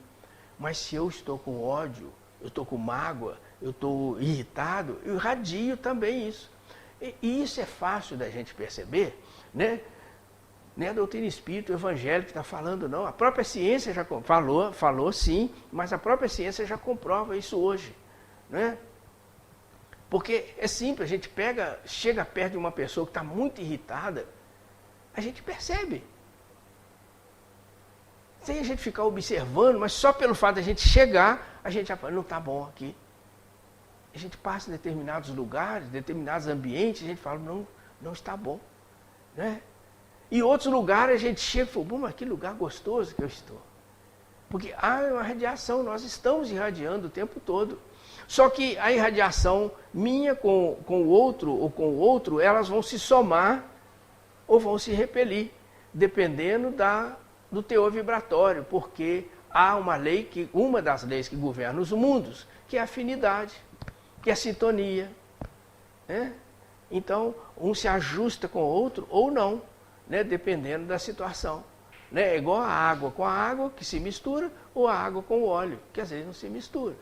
Mas se eu estou com ódio, eu estou com mágoa, eu estou irritado, eu irradio também isso. E isso é fácil da gente perceber, né? Não é a doutrina espírita, o evangelho que está falando, não. A própria ciência já falou sim, mas a própria ciência já comprova isso hoje, né? Porque é simples, a gente chega perto de uma pessoa que está muito irritada, a gente percebe. Sem a gente ficar observando, mas só pelo fato de a gente chegar, a gente já fala, não está bom aqui. A gente passa em determinados lugares, determinados ambientes, a gente fala, não está bom, né? E outros lugares a gente chega e fala, bom, mas que lugar gostoso que eu estou. Porque há uma radiação, nós estamos irradiando o tempo todo. Só que a irradiação minha com o outro ou com o outro, elas vão se somar ou vão se repelir, dependendo do teor vibratório, porque há uma das leis que governam os mundos, que é a afinidade, que é a sintonia, né? Então, um se ajusta com o outro ou não, né? Dependendo da situação. Né? É igual a água com a água, que se mistura, ou a água com o óleo, que às vezes não se mistura.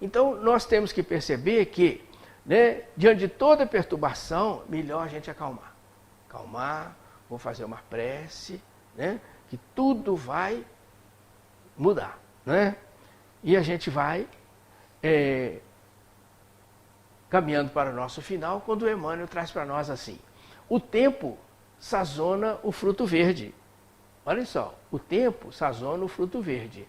Então, nós temos que perceber que, né, diante de toda perturbação, melhor a gente acalmar. Acalmar, vou fazer uma prece, né, que tudo vai mudar. Né? E a gente vai caminhando para o nosso final, quando o Emmanuel traz para nós assim: o tempo sazona o fruto verde. Olha só, o tempo sazona o fruto verde.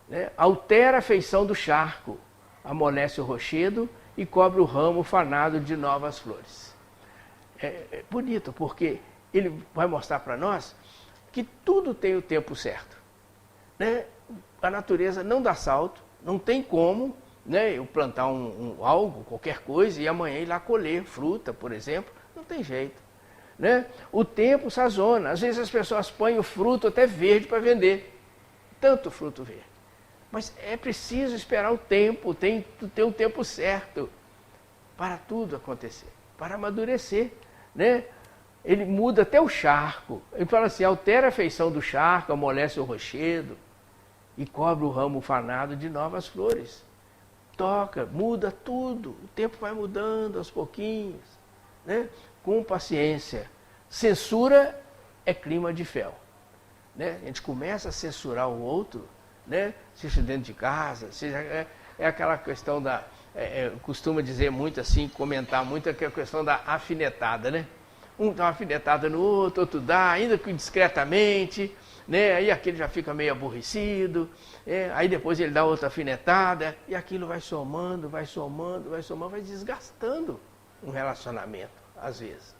Né? Altera a feição do charco, amolece o rochedo e cobre o ramo fanado de novas flores. É bonito, porque ele vai mostrar para nós que tudo tem o tempo certo. Né? A natureza não dá salto, não tem como, né, eu plantar algo, qualquer coisa, e amanhã ir lá colher fruta, por exemplo, não tem jeito. Né? O tempo sazona, às vezes as pessoas põem o fruto até verde para vender, tanto fruto verde. Mas é preciso esperar o tempo, tem um tempo certo para tudo acontecer, para amadurecer. Né? Ele muda até o charco, ele fala assim: altera a feição do charco, amolece o rochedo e cobre o ramo fanado de novas flores. Toca, muda tudo, o tempo vai mudando aos pouquinhos, né? Com paciência. Censura é clima de fel. Né? A gente começa a censurar o outro, né? Seja dentro de casa, seja, é aquela questão da... costuma dizer muito assim, comentar muito, aquela questão da afinetada, né? Um dá uma afinetada no outro dá, ainda que discretamente, né? Aí aquele já fica meio aborrecido, aí depois ele dá outra afinetada, e aquilo vai somando, vai desgastando um relacionamento, às vezes.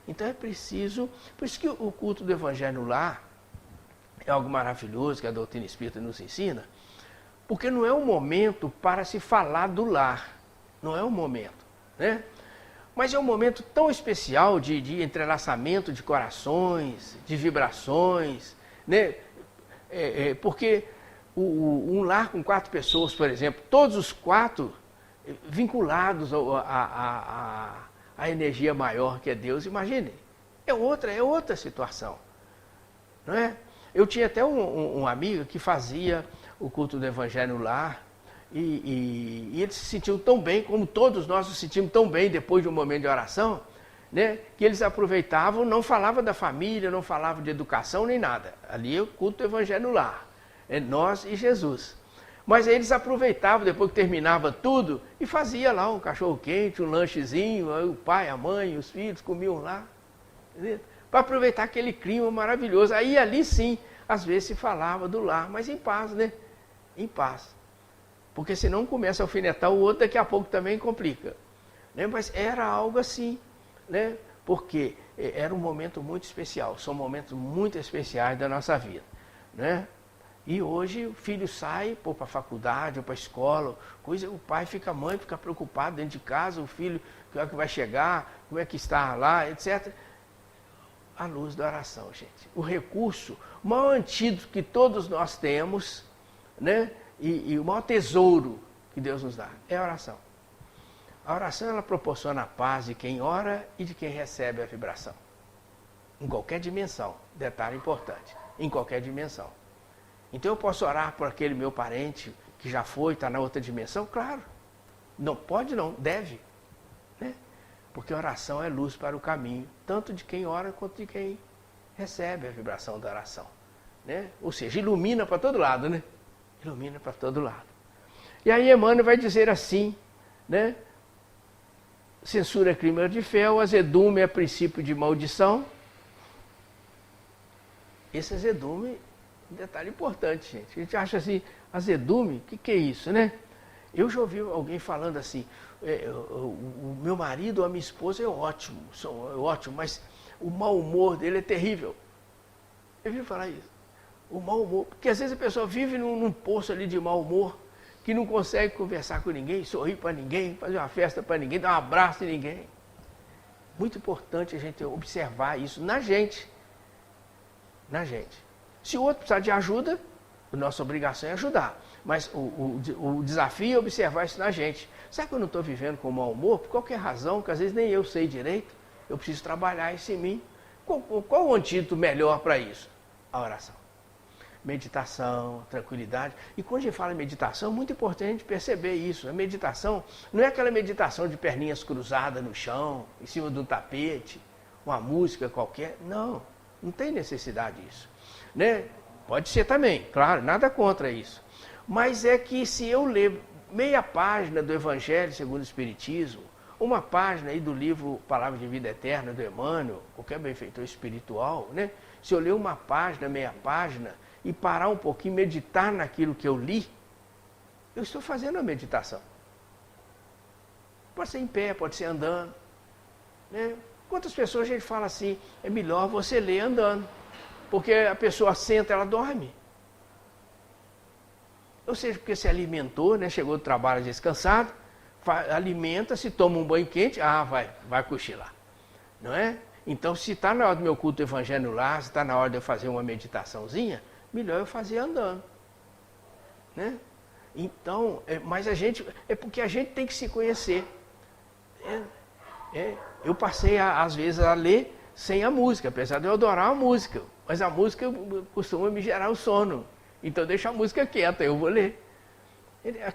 Então é preciso, por isso que o culto do Evangelho no lar é algo maravilhoso que a doutrina espírita nos ensina, porque não é um momento para se falar do lar, não é um momento, né? Mas é um momento tão especial de entrelaçamento de corações, de vibrações, né? Porque um lar com 4 pessoas, por exemplo, todos os 4 vinculados à energia maior que é Deus, imagine, é outra situação, não é? Eu tinha até um amigo que fazia o culto do Evangelho no lar, e eles se sentiam tão bem, como todos nós nos sentimos tão bem depois de um momento de oração, né, que eles aproveitavam, não falavam da família, não falavam de educação nem nada. Ali é o culto do Evangelho no lar, é nós e Jesus. Mas aí eles aproveitavam, depois que terminava tudo, e fazia lá um cachorro-quente, um lanchezinho, aí o pai, a mãe, os filhos comiam lá, para aproveitar aquele clima maravilhoso. Aí ali sim, às vezes se falava do lar, mas em paz, né? Em paz. Porque senão começa a alfinetar o outro, daqui a pouco também complica. Né? Mas era algo assim, né? Porque era um momento muito especial, são momentos muito especiais da nossa vida. Né? E hoje o filho sai para a faculdade ou para a escola, o pai a mãe fica preocupado dentro de casa, o filho, que hora que vai chegar, como é que está lá, etc. A luz da oração, gente. O recurso, o maior antídoto que todos nós temos, né? E o maior tesouro que Deus nos dá é a oração. A oração, ela proporciona a paz de quem ora e de quem recebe a vibração. Em qualquer dimensão, detalhe importante, em qualquer dimensão. Então eu posso orar por aquele meu parente que já foi, está na outra dimensão? Claro. Não pode não, deve. Né? Porque a oração é luz para o caminho, tanto de quem ora quanto de quem recebe a vibração da oração. Né? Ou seja, ilumina para todo lado, né? Ilumina para todo lado. E aí Emmanuel vai dizer assim, né? Censura é clima de fel, azedume é princípio de maldição. Esse azedume, um detalhe importante, gente. A gente acha assim, azedume, o que é isso, né? Eu já ouvi alguém falando assim, o meu marido ou a minha esposa é ótimo, mas o mau humor dele é terrível. Eu vi falar isso. O mau humor, porque às vezes a pessoa vive num poço ali de mau humor, que não consegue conversar com ninguém, sorrir para ninguém, fazer uma festa para ninguém, dar um abraço em ninguém. Muito importante a gente observar isso na gente. Na gente. Se o outro precisar de ajuda, a nossa obrigação é ajudar. Mas o desafio é observar isso na gente. Será que eu não estou vivendo com mau humor? Por qualquer razão, que às vezes nem eu sei direito, eu preciso trabalhar isso em mim. Qual o antídoto melhor para isso? A oração. Meditação, tranquilidade. E quando a gente fala em meditação, é muito importante a gente perceber isso. A meditação não é aquela meditação de perninhas cruzadas no chão, em cima de um tapete, uma música qualquer. Não, não tem necessidade disso. Né? Pode ser também, claro, nada contra isso. Mas é que se eu ler meia página do Evangelho segundo o Espiritismo, uma página aí do livro Palavra de Vida Eterna, do Emmanuel, qualquer benfeitor espiritual, né? Se eu ler uma página, meia página, e parar um pouquinho, meditar naquilo que eu li, eu estou fazendo a meditação. Pode ser em pé, pode ser andando. Né? Quantas pessoas a gente fala assim, é melhor você ler andando, porque a pessoa senta, ela dorme. Ou seja, porque se alimentou, né? Chegou do trabalho descansado, alimenta-se, toma um banho quente, vai cochilar. Não é? Então, se está na hora do meu culto evangelho lá, se está na hora de eu fazer uma meditaçãozinha, melhor eu fazer andando. Né? Então, mas a gente, é porque a gente tem que se conhecer. Eu passei, às vezes, a ler sem a música, apesar de eu adorar a música, mas a música costuma me gerar o sono. Então, deixa a música quieta, eu vou ler.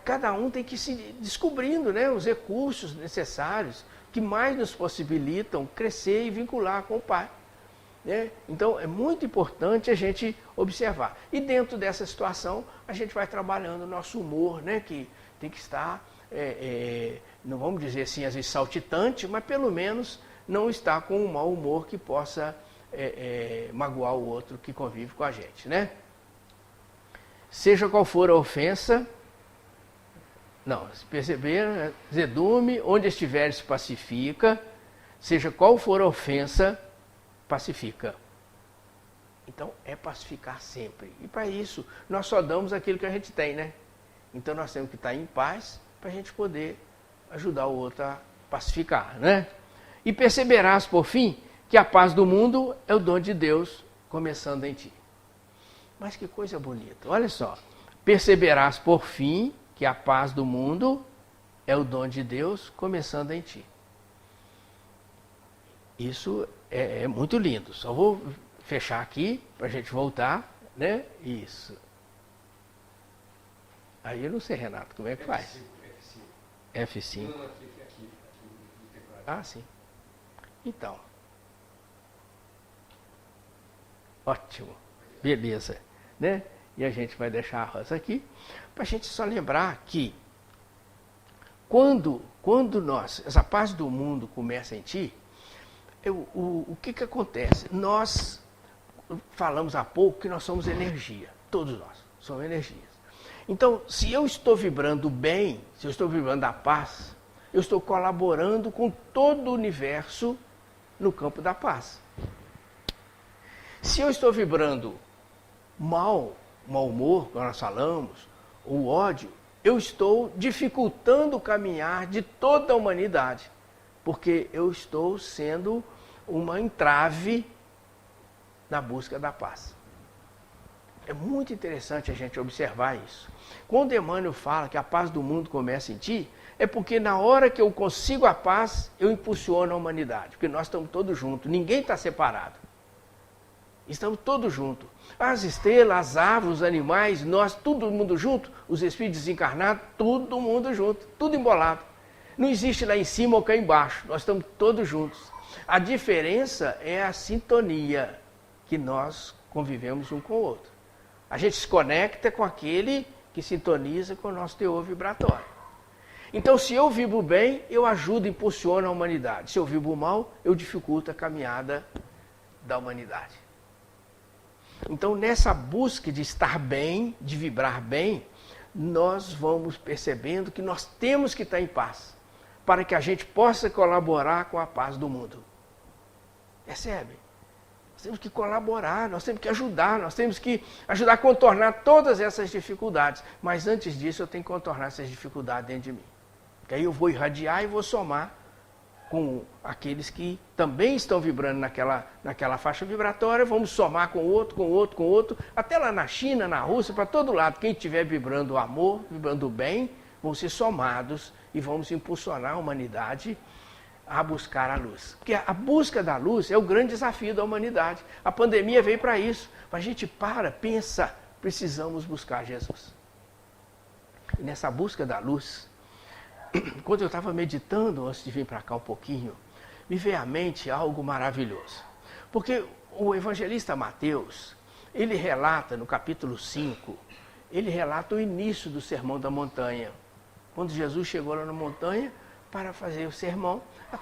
Cada um tem que ir se descobrindo, né, os recursos necessários que mais nos possibilitam crescer e vincular com o Pai. Né? Então, é muito importante a gente observar. E dentro dessa situação, a gente vai trabalhando o nosso humor, né, que tem que estar, não vamos dizer assim, às vezes saltitante, mas pelo menos não estar com um mau humor que possa magoar o outro que convive com a gente. Né? Seja qual for a ofensa, não, se perceber, zedume, onde estiveres pacifica, seja qual for a ofensa, pacifica. Então, é pacificar sempre. E para isso, nós só damos aquilo que a gente tem, né? Então, nós temos que estar em paz para a gente poder ajudar o outro a pacificar, né? E perceberás, por fim, que a paz do mundo é o dom de Deus, começando em ti. Mas que coisa bonita. Olha só. Perceberás, por fim, que a paz do mundo é o dom de Deus, começando em ti. Isso é muito lindo. Só vou fechar aqui para a gente voltar, né? Isso. Aí eu não sei, Renato, como é que faz? F5. Não, aqui. Ah, sim. Então. Ótimo. Beleza. Né? E a gente vai deixar a rosa aqui, para a gente só lembrar que quando essa paz do mundo começa em ti, o que acontece? Nós falamos há pouco que nós somos energia, todos nós somos energias. Então, se eu estou vibrando bem, se eu estou vibrando a paz, eu estou colaborando com todo o universo no campo da paz. Se eu estou vibrando mau humor, como nós falamos, o ódio, eu estou dificultando o caminhar de toda a humanidade, porque eu estou sendo uma entrave na busca da paz. É muito interessante a gente observar isso. Quando Emmanuel fala que a paz do mundo começa em ti, é porque na hora que eu consigo a paz, eu impulsiono a humanidade, porque nós estamos todos juntos, ninguém está separado. Estamos todos juntos. As estrelas, as árvores, os animais, nós, todo mundo junto, os espíritos desencarnados, todo mundo junto, tudo embolado. Não existe lá em cima ou cá embaixo, nós estamos todos juntos. A diferença é a sintonia que nós convivemos um com o outro. A gente se conecta com aquele que sintoniza com o nosso teor vibratório. Então, se eu vibro bem, eu ajudo, impulsiono a humanidade. Se eu vibro mal, eu dificulto a caminhada da humanidade. Então, nessa busca de estar bem, de vibrar bem, nós vamos percebendo que nós temos que estar em paz, para que a gente possa colaborar com a paz do mundo. Percebe? Nós temos que colaborar, nós temos que ajudar, nós temos que ajudar a contornar todas essas dificuldades. Mas antes disso, eu tenho que contornar essas dificuldades dentro de mim. Porque aí eu vou irradiar e vou somar com aqueles que também estão vibrando naquela faixa vibratória, vamos somar com outro, até lá na China, na Rússia, para todo lado. Quem estiver vibrando o amor, vibrando o bem, vão ser somados e vamos impulsionar a humanidade a buscar a luz. Porque a busca da luz é o grande desafio da humanidade. A pandemia veio para isso. A gente pensa, precisamos buscar Jesus. E nessa busca da luz, quando eu estava meditando antes de vir para cá um pouquinho, me veio à mente algo maravilhoso. Porque o evangelista Mateus, ele relata no capítulo 5, ele relata o início do Sermão da Montanha. quando Jesus chegou lá na montanha para fazer o sermão, a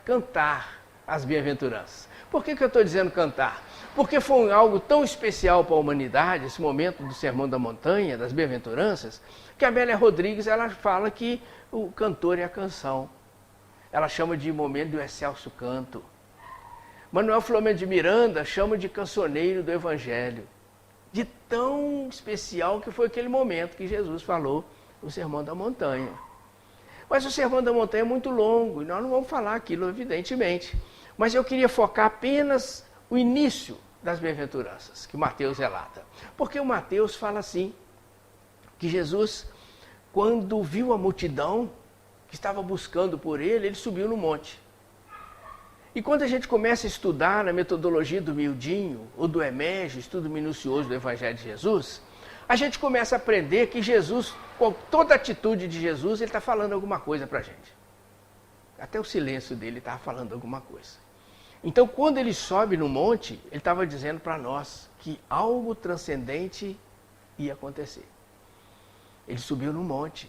cantar as bem-aventuranças. Por que eu estou dizendo cantar? Porque foi algo tão especial para a humanidade, esse momento do Sermão da Montanha, das bem-aventuranças, que a Amélia Rodrigues ela fala que o cantor é a canção. Ela chama de momento do excelso canto. Manuel Filomeno de Miranda chama de cancioneiro do Evangelho. De tão especial que foi aquele momento que Jesus falou o Sermão da Montanha. Mas o Sermão da Montanha é muito longo, e nós não vamos falar aquilo, evidentemente. Mas eu queria focar apenas o início das bem-aventuranças, que Mateus relata. Porque o Mateus fala assim, que Jesus, quando viu a multidão que estava buscando por ele, ele subiu no monte. E quando a gente começa a estudar a metodologia do miudinho, ou do Emégio, estudo minucioso do Evangelho de Jesus, a gente começa a aprender que Jesus, com toda a atitude de Jesus, ele está falando alguma coisa para a gente. Até o silêncio dele estava falando alguma coisa. Então, quando ele sobe no monte, ele estava dizendo para nós que algo transcendente ia acontecer. Ele subiu no monte,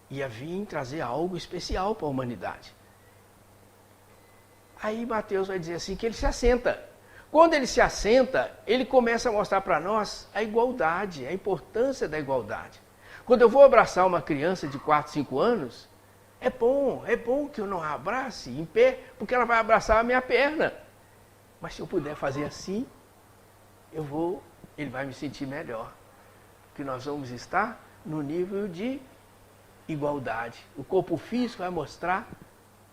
ia vir trazer algo especial para a humanidade. Aí Mateus vai dizer assim, que ele se assenta. Quando ele se assenta, ele começa a mostrar para nós a igualdade, a importância da igualdade. Quando eu vou abraçar uma criança de 4, 5 anos, é bom que eu não a abrace em pé, porque ela vai abraçar a minha perna. Mas se eu puder fazer assim, ele vai me sentir melhor. Porque nós vamos estar no nível de igualdade. O corpo físico vai mostrar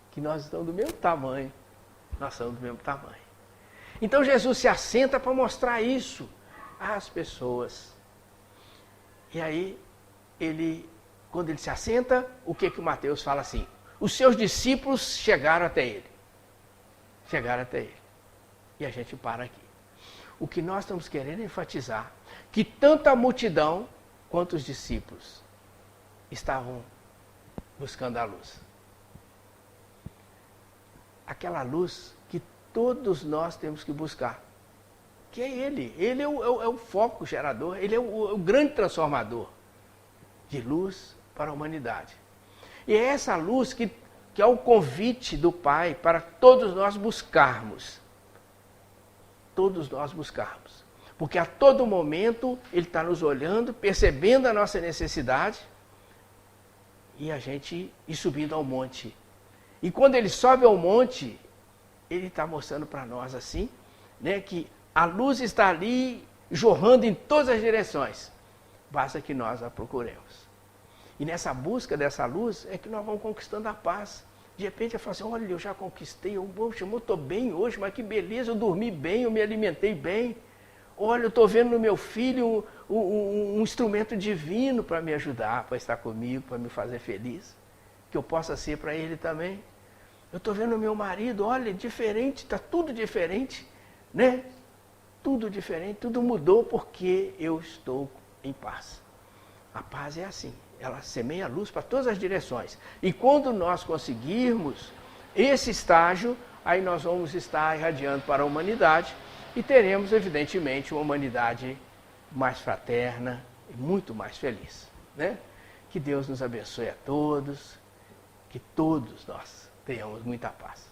que nós estamos do mesmo tamanho. Nós somos do mesmo tamanho. Então Jesus se assenta para mostrar isso às pessoas. E aí, quando ele se assenta, o que o Mateus fala assim? Os seus discípulos chegaram até ele. Chegaram até ele. E a gente para aqui. O que nós estamos querendo enfatizar, que tanto a multidão quanto os discípulos estavam buscando a luz. Aquela luz que todos nós temos que buscar, que é Ele. Ele é o foco gerador, Ele é o grande transformador de luz para a humanidade. E é essa luz que é o convite do Pai para todos nós buscarmos. Todos nós buscarmos. Porque a todo momento Ele está nos olhando, percebendo a nossa necessidade e a gente ir subindo ao monte. E quando Ele sobe ao monte, Ele está mostrando para nós assim, né, que a luz está ali jorrando em todas as direções. Basta que nós a procuremos. E nessa busca dessa luz é que nós vamos conquistando a paz. De repente eu falo assim, olha, eu já conquistei, eu estou bem hoje, mas que beleza, eu dormi bem, eu me alimentei bem. Olha, eu estou vendo no meu filho um instrumento divino para me ajudar, para estar comigo, para me fazer feliz. Que eu possa ser para ele também. Eu estou vendo o meu marido, olha, diferente, está tudo diferente, né? Tudo diferente, tudo mudou porque eu estou em paz. A paz é assim, ela semeia a luz para todas as direções. E quando nós conseguirmos esse estágio, aí nós vamos estar irradiando para a humanidade e teremos, evidentemente, uma humanidade mais fraterna e muito mais feliz, né? Que Deus nos abençoe a todos, que todos nós tenhamos muita paz.